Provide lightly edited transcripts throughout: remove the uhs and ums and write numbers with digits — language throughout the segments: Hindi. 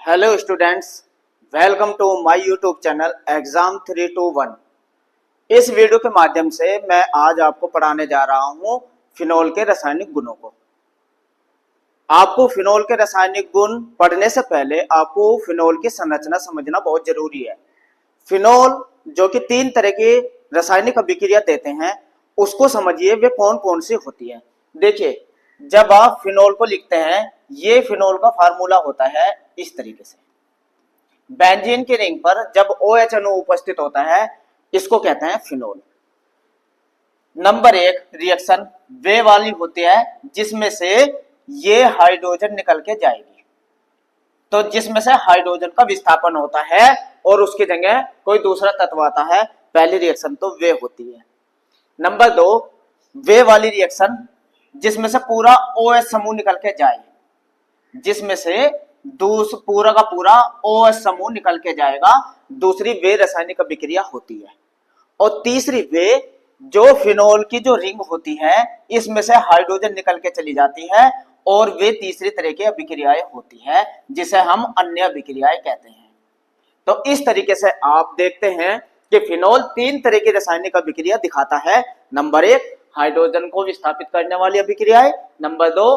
Hello students, welcome to my YouTube channel exam 321। इस वीडियो के माध्यम से मैं आज आपको पढ़ाने जा रहा हूं फिनोल के रासायनिक गुणों को। आपको फिनोल के रासायनिक गुण पढ़ने से पहले आपको फिनोल की संरचना समझना बहुत जरूरी है। फिनोल जो कि 3 तरह की रासायनिक अभिक्रिया देते हैं, उसको समझिए वे कौन कौन सी होती है। देखिए, जब आप फिनोल को लिखते हैं, ये फिनोल का फार्मूला होता है इस तरीके से। बेंजीन की रिंग पर जब OH अणु उपस्थित होता है, इसको कहते हैं फिनोल। नंबर 1 रिएक्शन वे वाली होती है जिसमें से ये हाइड्रोजन निकल के जाएगी, तो जिसमें से हाइड्रोजन का विस्थापन होता है और उसकी जगह कोई दूसरा तत्व आता है, पहली रिएक्शन तो वे होती है। नंबर 2 वे वाली रिएक्शन जिसमें से पूरा OH समूह निकल के जाए, जिसमें से पूरा का पूरा OH समूह निकल के जाएगा, दूसरी वे रासायनिक अभिक्रिया होती है। और तीसरी वे जो फिनोल की जो रिंग होती है, इसमें से हाइड्रोजन निकल के चली जाती है और वे तीसरी तरह की अभिक्रियाएं होती है जिसे हम अन्य अभिक्रियाएं कहते हैं। तो इस तरीके से आप देखते हैं कि फिनोल 3 तरह की रासायनिक अभिक्रिया दिखाता है। नंबर 1 हाइड्रोजन को विस्थापित करने वाली अभिक्रियाएं, नंबर 2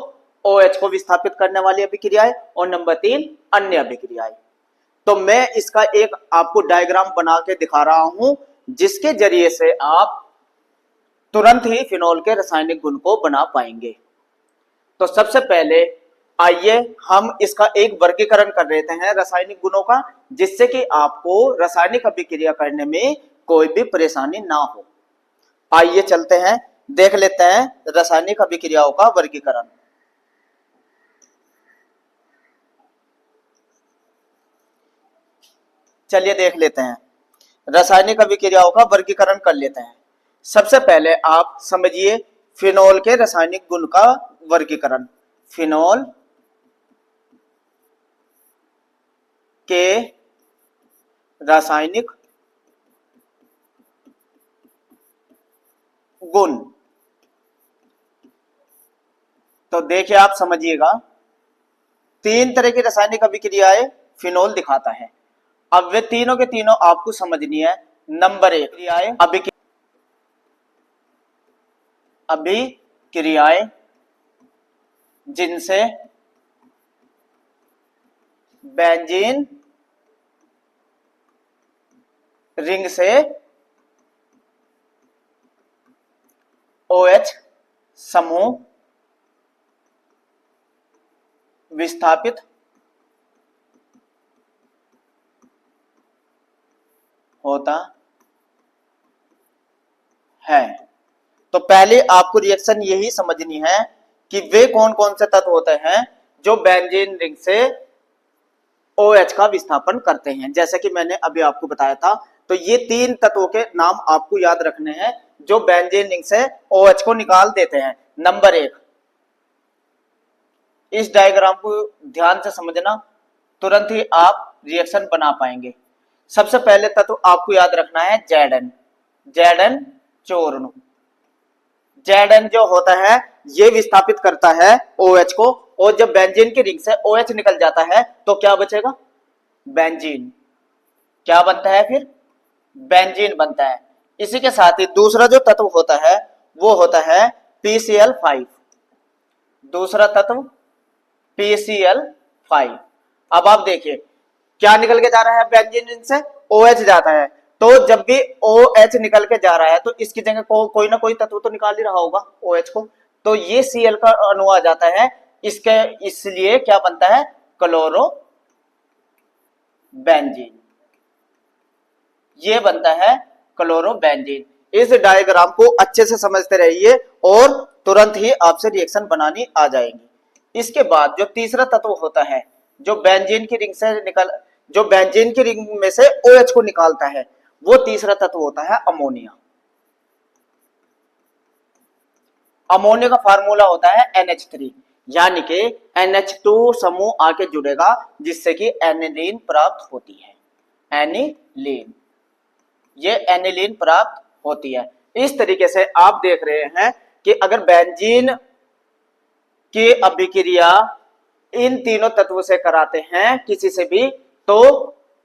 OH को विस्थापित करने वाली अभिक्रियाएं और नंबर 3 अन्य अभिक्रियाएं। तो मैं इसका एक आपको डायग्राम बना के दिखा रहा हूं, जिसके जरिए से आप तुरंत ही फिनोल के रासायनिक गुण को बना पाएंगे। तो सबसे पहले आइए हम इसका एक वर्गीकरण कर लेते हैं रासायनिक गुणों का, जिससे कि आपको रासायनिक अभिक्रिया करने में कोई भी परेशानी ना हो। आइए चलते हैं, देख लेते हैं रासायनिक अभिक्रियाओं का वर्गीकरण। चलिए देख लेते हैं, रासायनिक अभिक्रियाओं का वर्गीकरण कर लेते हैं। सबसे पहले आप समझिए फिनोल के रासायनिक गुण का वर्गीकरण। फिनोल के रासायनिक गुण, तो देखिए आप समझिएगा 3 तरह की रासायनिक अभिक्रियाएं फिनोल दिखाता है। अब वे तीनों के तीनों आपको समझनी है। नंबर 1 अभिक्रियाएं जिनसे बेंजीन रिंग से OH समूह विस्थापित होता है। तो पहले आपको रिएक्शन यही समझनी है कि वे कौन कौन से तत्व होते हैं जो बेंजीन रिंग से OH का विस्थापन करते हैं। जैसे कि मैंने अभी आपको बताया था, तो ये 3 तत्वों के नाम आपको याद रखने हैं जो बेंजीन रिंग से OH को निकाल देते हैं। नंबर 1, इस डायग्राम को ध्यान से समझना, तुरंत ही आप रिएक्शन बना पाएंगे। सबसे पहले तत्व आपको याद रखना है Zn चूर्ण। Zn जो होता है ये विस्थापित करता है OH को, और जब बेंजीन की रिंग से OH निकल जाता है तो क्या बचेगा? बेंजीन। क्या बनता है फिर? बेंजीन बनता है। इसी के साथ ही दूसरा जो तत्व होता है वो होता है PCl5। दूसरा तत्व PCl5। अब आप देखिए क्या निकल के जा रहा है बेंजीन रिंग से? OH जाता है। तो जब भी OH निकल के जा रहा है तो इसकी जगह कोई ना कोई तत्व तो निकाल ही रहा होगा OH को, तो ये Cl का अणु आ जाता है इसके, इसलिए क्या बनता है? Chloro benzene. ये बनता है क्लोरो बेंजीन। इस डायग्राम को अच्छे से समझते रहिए और तुरंत ही आपसे रिएक्शन बनानी आ जाएगी। इसके बाद जो तीसरा तत्व होता है जो बेंजीन की रिंग में से OH को निकालता है, वो तीसरा तत्व होता है अमोनिया। अमोनिया का फार्मूला होता है NH3, यानी कि NH2 समूह आके जुड़ेगा जिससे कि एनिलीन प्राप्त होती है। एनिलीन, ये एनिलीन प्राप्त होती है। इस तरीके से आप देख रहे हैं कि अगर बेंजीन की अभिक्रिया इन तीनों तत्वों से कराते हैं किसी से भी तो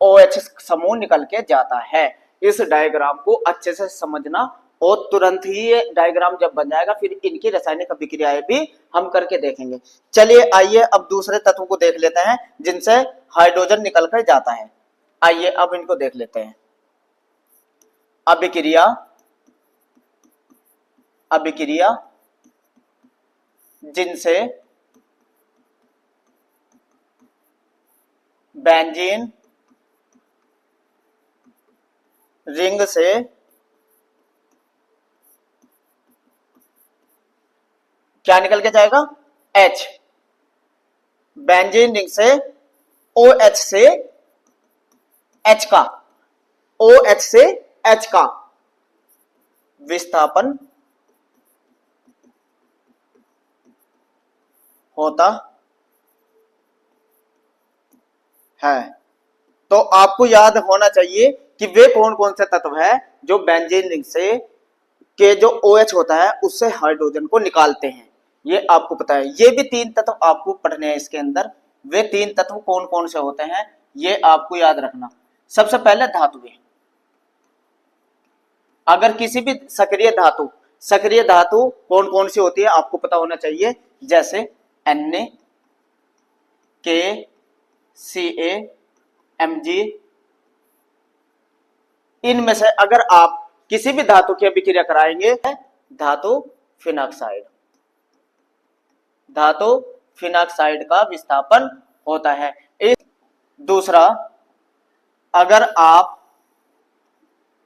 OH समूह निकल के जाता है। इस डायग्राम को अच्छे से समझना और तुरंत ही ये डायग्राम जब बन जाएगा फिर इनकी रासायनिक अभिक्रियाएं भी हम करके देखेंगे। चलिए आइए अब दूसरे तत्व को देख लेते हैं जिनसे हाइड्रोजन निकल कर जाता है। आइए अब इनको देख लेते हैं। अभिक्रिया अभिक्रिया जिनसे बेंजीन रिंग से क्या निकल के जाएगा H। बेंजीन रिंग से OH से H का OH से H का विस्थापन होता है। तो आपको याद होना चाहिए कि वे कौन कौन से तत्व है जो बेंजीन रिंग से के जो OH होता है उससे हाइड्रोजन को निकालते हैं, ये आपको पता है। ये भी तीन तत्व आपको पढ़ने हैं इसके अंदर। वे तीन तत्व कौन कौन से होते हैं ये आपको याद रखना। सबसे पहले धातुएं। अगर किसी भी सक्रिय धातु कौन कौन सी होती है आपको पता होना चाहिए, जैसे Na, K, Ca, Mg। इनमें से अगर आप किसी भी धातु की अभिक्रिया कराएंगे धातु फिनाक्साइड का विस्थापन होता है। दूसरा, अगर आप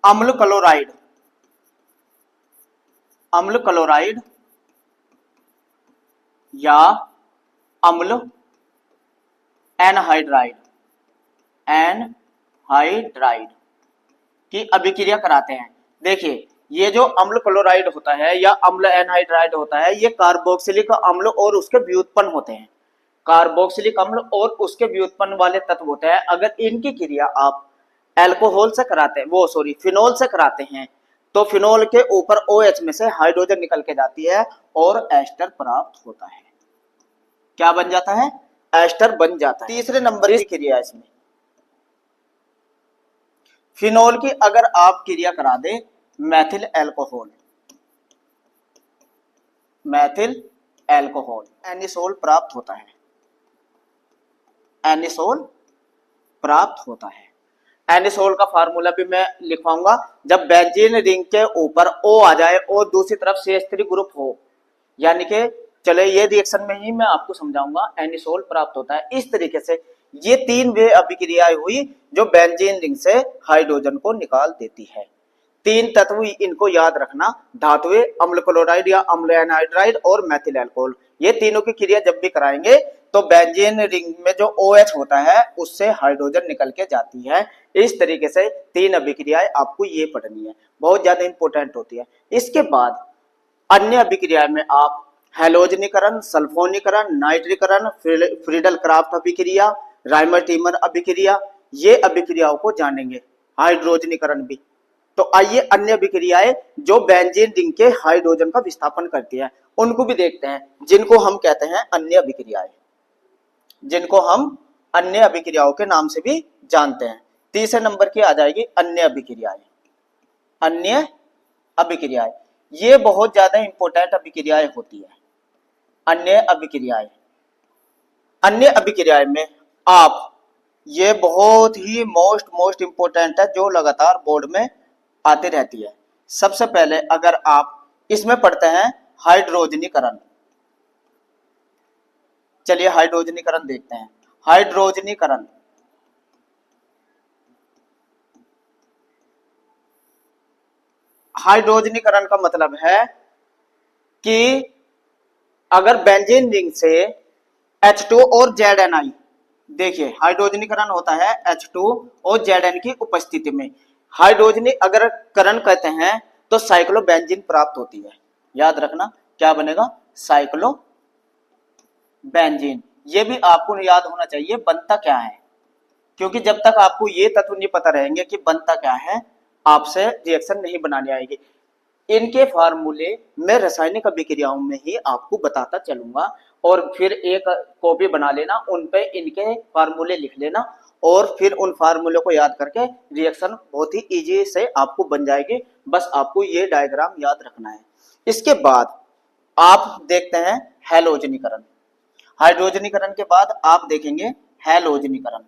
अम्ल क्लोराइड या अम्ल एनहाइड्राइड की अभिक्रिया कराते हैं। देखिए ये जो अम्ल क्लोराइड होता है या अम्ल एनहाइड्राइड होता है ये कार्बोक्सिलिक अम्ल और उसके व्युत्पन्न होते हैं। कार्बोक्सिलिक अम्ल और उसके व्युत्पन्न वाले तत्व होते हैं। अगर इनकी क्रिया आप अल्कोहल से कराते हैं फिनोल से कराते हैं तो फिनोल के ऊपर OH में से हाइड्रोजन निकल के जाती है और एस्टर प्राप्त होता है। क्या बन जाता है? एस्टर बन जाता है। तीसरे नंबर की क्रिया इसमें फिनोल की अगर आप क्रिया करा दें मैथिल एल्कोहल एनिसोल प्राप्त होता है। एनिसोल का फार्मूला भी मैं लिखवाऊंगा। जब बेंजीन रिंग के ऊपर O आ जाए और दूसरी तरफ CH3 ग्रुप हो, यानी कि चले ये रिएक्शन में ही मैं आपको समझाऊंगा, एनिसोल प्राप्त होता है। इस तरीके से ये तीन वे अभिक्रियाएं हुई जो बेंजीन रिंग से हाइड्रोजन को निकाल देती है। तीन तत्व इनको याद रखना, धातुएं, अम्ल क्लोराइड या अम्ल एनहाइड्राइड और मैथिल अल्कोहल। ये तीनों की क्रिया जब भी कराएंगे तो बेंजीन रिंग में जो OH होता है उससे हाइड्रोजन निकल के जाती है। इस तरीके से तीन अभिक्रियाएं आपको ये पढ़नी है, बहुत ज्यादा इंपॉर्टेंट होती है। इसके बाद अन्य अभिक्रिया में आप हैलोजनीकरण, सल्फोनीकरण, नाइट्रीकरण, फ्रीडल क्राफ्ट अभिक्रिया, राइमर टीमर अभिक्रिया, ये अभिक्रियाओं को जानेंगे। हाइड्रोजनीकरण भी। तो आइए अन्य अभिक्रियाएं जो बेंजीन रिंग के हाइड्रोजन का विस्थापन करती है उनको भी देखते हैं, जिनको हम कहते हैं अन्य अभिक्रियाएं, जिनको हम अन्य अभिक्रियाओं के नाम से भी जानते हैं। तीसरे नंबर की आ जाएगी अन्य अभिक्रियाएं। ये बहुत ज्यादा इंपॉर्टेंट अभिक्रियाएं होती है। अन्य अभिक्रियाएं में आप ये बहुत ही मोस्ट इंपॉर्टेंट है जो लगातार बोर्ड में आती रहती है। सबसे पहले अगर आप इसमें पढ़ते हैं हाइड्रोजनीकरण, चलिए हाइड्रोजनीकरण देखते हैं। हाइड्रोजनीकरण का मतलब है कि अगर बेंजीन रिंग से H2 और ZNI, देखिए हाइड्रोजनीकरण होता है H2 और ZN की उपस्थिति में। हाइड्रोजनी अगर करण कहते हैं तो साइक्लोबेंजीन प्राप्त होती है। याद रखना क्या बनेगा? साइक्लोबेंजीन। ये भी आपको याद होना चाहिए बनता क्या है, क्योंकि जब तक आपको ये तत्व नहीं पता रहेंगे कि बनता क्या है आपसे रिएक्शन नहीं बनानी आएगी। इनके फार्मूले मैं रासायनिक अभिक्रियाओं में ही आपको बताता चलूंगा और फिर एक कॉपी बना लेना, उन पे इनके फार्मूले लिख लेना और फिर उन फार्मूले को याद करके रिएक्शन बहुत ही इजी से आपको बन जाएगी। बस आपको ये डायग्राम याद रखना है। इसके बाद आप देखते हैं हैलोजनीकरण। हाइड्रोजनीकरण के बाद आप देखेंगे हैलोजनीकरण।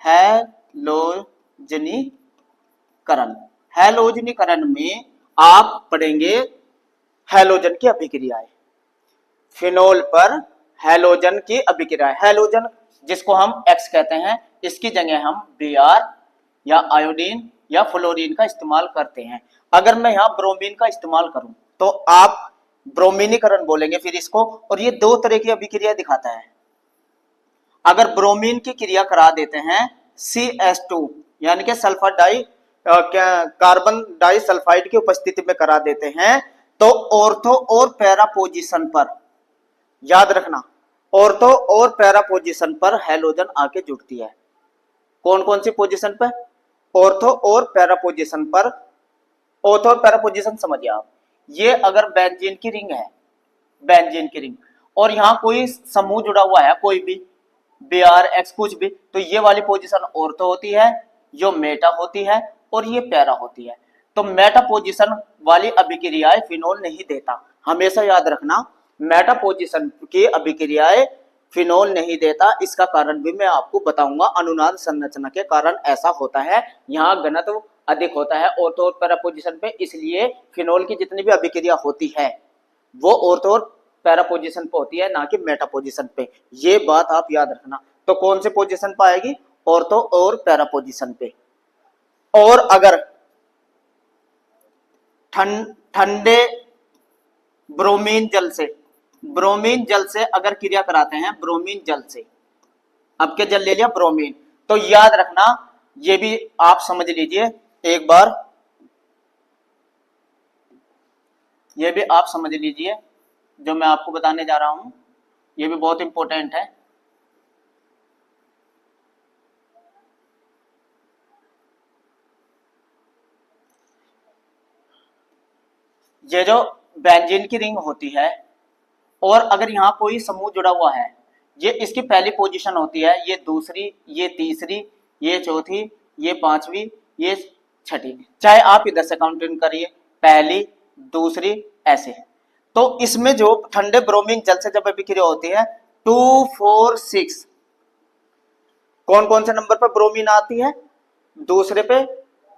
हैलोजनीकरण, हैलोजनीकरण में आप पढ़ेंगे हैलोजन की अभिक्रियाएं। फिनोल पर हैलोजन की अभिक्रिया, हैलोजन जिसको हम X कहते हैं, इसकी जगह हम Br या आयोडीन या फ्लोरीन का इस्तेमाल करते हैं। अगर मैं यहाँ ब्रोमीन का इस्तेमाल करूं तो आप ब्रोमीनीकरण बोलेंगे फिर इसको, और ये दो तरह की अभिक्रिया दिखाता है। अगर ब्रोमीन की क्रिया करा देते हैं CH2 यानी कि sulphur di carbon disulphide की उपस्थिति में करा देते हैं, तो ऑर्थो और पैरा पोजीशन पर, याद रखना, ऑर्थो और पैरा पोजीशन पर हैलोजन आके जुड़ती है। कौन कौन सी पोजीशन पर? ऑर्थो और पैरा पोजीशन पर। ऑर्थो और पैरा पोजीशन समझिए आप, ये अगर बेंजीन की रिंग है, बेंजीन की रिंग, और यहां कोई समूह जुड़ा हुआ है, कोई भी Br कुछ भी, तो ये वाली पोजीशन ऑर्थो होती है, जो मेटा होती है, और ये पैरा होती है। तो मेटा पोजीशन वाली अभिक्रियाएं फिनोल नहीं देता, हमेशा याद रखना। मेटा पोजीशन की अभिक्रियाएं फिनोल नहीं देता। इसका कारण भी मैं आपको बताऊंगा, अनुनाद संरचना के कारण ऐसा होता है। यहाँ घनत्व अधिक होता है ऑर्थो और पैरा पोजीशन पे, इसलिए फिनोल की जितनी भी अभिक्रिया होती है वो ऑर्थो और पैरा पोजीशन पे होती है, ना कि मेटा पोजीशन पे। ये बात आप याद रखना। तो कौन से पोजीशन पे आएगी? ऑर्थो और पैरा पोजीशन पे। और अगर ठंडे ब्रोमीन जल से, ब्रोमीन जल से अगर क्रिया कराते हैं, ब्रोमीन जल से, अब के जल ले लिया ब्रोमीन, तो याद रखना, ये भी आप समझ लीजिए एक बार, ये भी आप समझ लीजिए जो मैं आपको बताने जा रहा हूं, ये भी बहुत इंपॉर्टेंट है। ये जो बेंजीन की रिंग होती है, और अगर यहाँ कोई समूह जुड़ा हुआ है, ये इसकी पहली पोजीशन होती है, ये दूसरी, ये तीसरी, ये चौथी, ये पांचवी, ये छठी, चाहे आप इधर से काउंटिंग करिए, पहली, दूसरी, ऐसे। तो इसमें जो ठंडे ब्रोमीन जल से जब अभिक्रिया होती है 2, 4, 6, कौन कौन से नंबर पर ब्रोमीन आती है? दूसरे पे,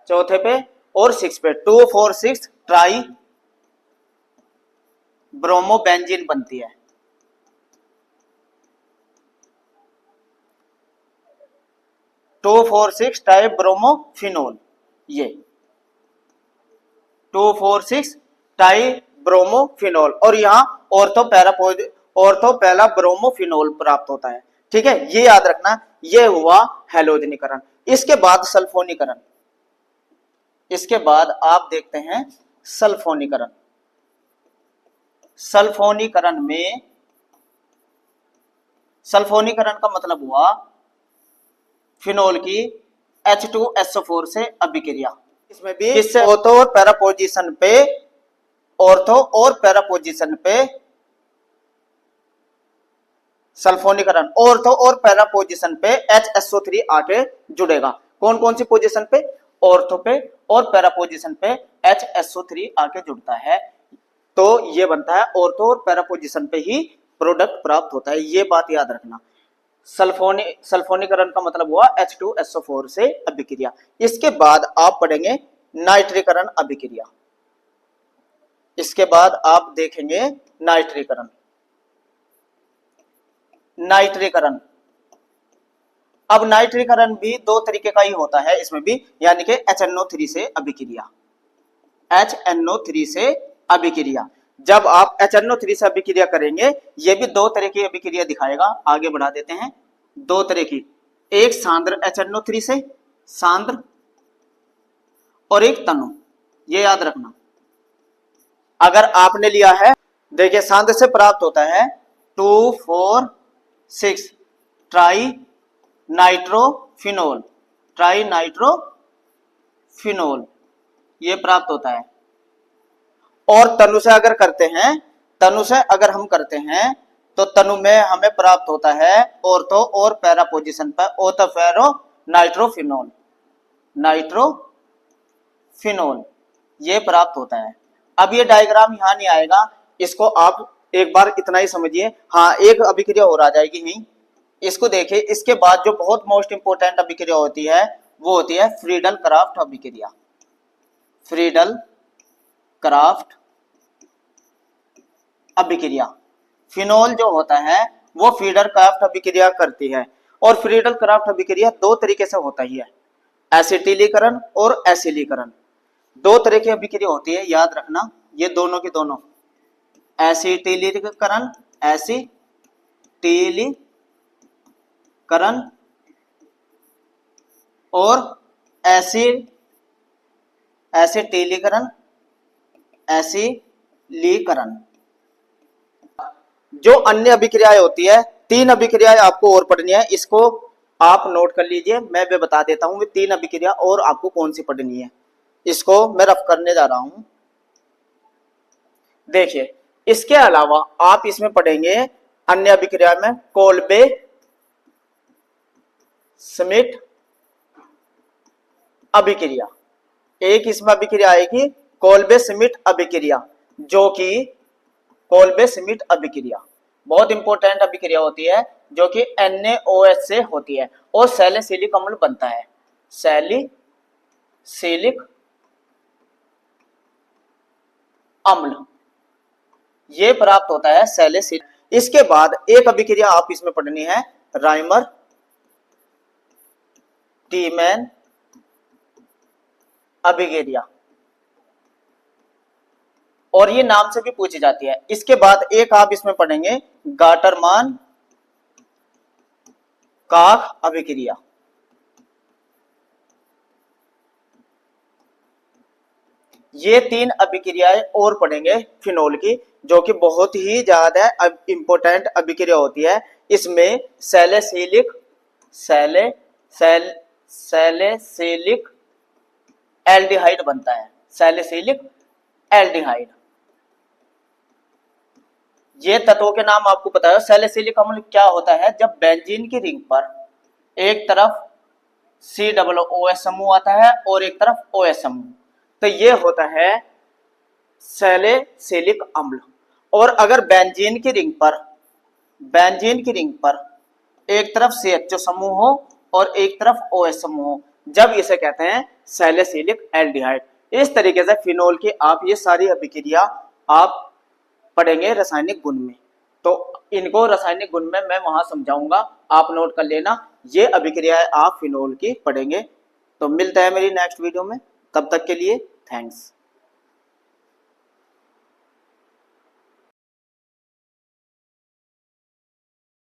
चौथे पे और 6 पे। 2, 4, 6 ट्राई ब्रोमोबेंजीन बनती है। Two four six type bromophenol, ये 2,4,6 टाई ब्रोमोफिनोल, और यहाँ ऑर्थो पैरा ब्रोमोफिनोल प्राप्त होता है। ठीक है, ये याद रखना। ये हुआ हैलोजनीकरण। इसके बाद सल्फोनीकरण, इसके बाद आप देखते हैं सल्फोनीकरण। सल्फोनीकरण में, सल्फोनीकरण का मतलब हुआ फिनोल की H2SO4 से अभिक्रिया। इसमें भी किससे? ऑर्थो और पैरा पोजीशन पे, ऑर्थो और पैरा पोजीशन पे सल्फोनीकरण, ऑर्थो और पैरा पोजीशन पे HSO3 आके जुड़ेगा। कौन कौन सी पोजीशन पे? ऑर्थो पे और पैरा पोजीशन पे HSO3 आके जुड़ता है, तो ये बनता है ऑर्थो और पैरा पोजीशन पे ही प्रोडक्ट प्राप्त होता है। ये बात याद रखना। सल्फोनीकरण का मतलब हुआ H2SO4 से अभिक्रिया। इसके बाद आप पढ़ेंगे नाइट्रीकरण अभिक्रिया। इसके बाद आप देखेंगे नाइट्रीकरण। नाइट्रीकरण, अब नाइट्रीकरण भी दो तरीके का ही होता है इसमें भी, यानी कि HNO3 से अभिक्रिया। HNO3 से अभिक्रिया, जब आप HNO3 से अभिक्रिया करेंगे, ये भी दो तरह की अभिक्रिया दिखाएगा। आगे बढ़ा देते हैं। दो तरह की, एक सांद्र HNO3 से, सांद्र, और एक तनु। ये याद रखना। अगर आपने लिया है, देखिए सांद्र से प्राप्त होता है 2,4,6 ट्राई नाइट्रोफिनोल, ट्राई नाइट्रोफिनोल, ये प्राप्त होता है। और तनु से अगर करते हैं, तनु से अगर हम करते हैं तो तनु में हमें प्राप्त होता है ऑर्थो और पैरा पोजीशन पर ओथोफेरो नाइट्रोफिनोल, नाइट्रोफिनोल ये प्राप्त होता है। अब ये डायग्राम यहाँ नहीं आएगा, इसको आप एक बार इतना ही समझिए। हाँ, एक अभिक्रिया और आ जाएगी नहीं, इसको देखिए। इसके बाद जो बहुत मोस्ट इंपोर्टेंट अभिक्रिया होती है वो होती है फ्रीडल क्राफ्ट अभिक्रिया। फ्रीडल क्राफ्ट अभिक्रिया, फिनोल जो होता है वो फ्रीडल क्राफ्ट अभिक्रिया करती है। और फ्रीडल क्राफ्ट अभिक्रिया दो तरीके से होता ही है, एसिटिलीकरण और एसिलीकरण। दो तरह की अभिक्रिया होती है, याद रखना, ये दोनों की दोनों। एसिटिलीकरण, एसिटिलीकरण और एसिटिलीकरण, एसिलीकरण। जो अन्य अभिक्रियाएं होती है, तीन अभिक्रियाएं आपको और पढ़नी है, इसको आप नोट कर लीजिए। मैं भी बता देता हूं तीन अभिक्रिया और आपको कौन सी पढ़नी है, इसको मैं रफ करने जा रहा हूं। देखिए, इसके अलावा आप इसमें पढ़ेंगे अन्य अभिक्रिया में कोल्बे स्मिथ अभिक्रिया। एक इसमें अभिक्रिया आएगी कोल्बे स्मिथ अभिक्रिया, जो कि कोल्बे स्मिथ अभिक्रिया बहुत इंपॉर्टेंट अभिक्रिया होती है, जो कि NaOH से होती है और सैलिसिलिक अम्ल बनता है। सैलिसिलिक अम्ल ये प्राप्त होता है सैलिसिलिक। इसके बाद एक अभिक्रिया आप इसमें पढ़नी है राइमर टीमैन अभिक्रिया, और ये नाम से भी पूछी जाती है। इसके बाद एक आप इसमें पढ़ेंगे गाटरमान काक अभिक्रिया। ये तीन अभिक्रियाएं और पढ़ेंगे फिनोल की, जो कि बहुत ही ज्यादा इंपॉर्टेंट अभिक्रिया होती है। इसमें सैलिसिलिक एल्डिहाइड बनता है, सैलिसिलिक एल्डिहाइड। ये तत्वों के नाम आपको पता है। सैलिसिलिक अम्ल क्या होता है, जब बेंजीन की रिंग पर एक तरफ COOH समूह आता है और एक तरफ OH समूह, तो ये होता है सैलिसिलिक अम्ल। और अगर बेंजीन की रिंग पर एक तरफ CHO समूह हो और एक तरफ OH समूह हो, जब इसे कहते हैं सैलिसिलिक एल्डिहाइड। इस तरीके से फिनोल की आप ये सारी अभिक्रिया आप पढ़ेंगे रासायनिक गुण में। तो इनको रासायनिक गुण में मैं वहां समझाऊंगा, आप नोट कर लेना। ये अभिक्रियाएं आप फिनोल की पढ़ेंगे। तो मिलता है मेरी नेक्स्ट वीडियो में, तब तक के लिए थैंक्स।